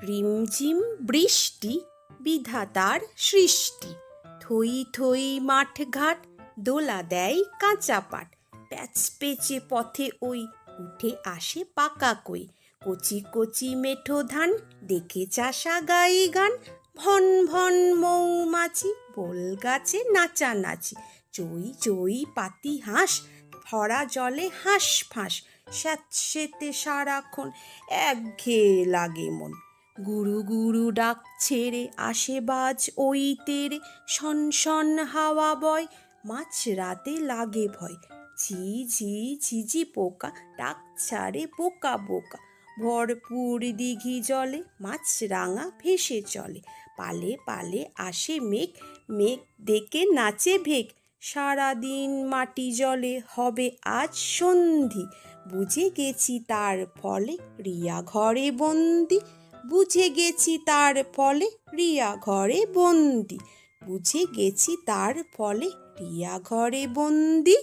রিমঝিম বৃষ্টি বিধাতার সৃষ্টি। থই থই মাঠঘাট দোলা দেয় কাঁচা পাট। প্যাচ পেচে পথে ওই উঠে আসে পাকা কই। কচি কচি মেঠো ধান দেখে চাষা গায়ে গান। ভন ভন মৌমাছি বোল গাছে নাচানাচি। চই চই পাতি হাঁস ভরা জলে হাঁস ফাঁস। স্যাঁতসেঁতে সারাক্ষণ একঘেয়ে লাগে মন। গুরু গুরু ডাক ছেড়ে আসে বাজ ওই তেরে। শন শন হাওয়া বয় মাঝ রাতে লাগে ভয়। ঝি ঝি ঝিঝি পোকা ডাক ছাড়ে বোকা বোকা। ভরপুর দিঘি জলে মাছরাঙা ভেসে চলে। পালে পালে আসে মেঘ, মেঘ ডেকে নাচে ভেগ। সারাদিন মাটি জলে হবে আজ সন্ধি। বুঝে গেছি তার ফলে রিয়া ঘরে বন্দি। বুঝে গেছি তার ফলে রিয়া ঘরে বন্দি। বুঝে গেছি তার ফলে রিয়া ঘরে বন্দি।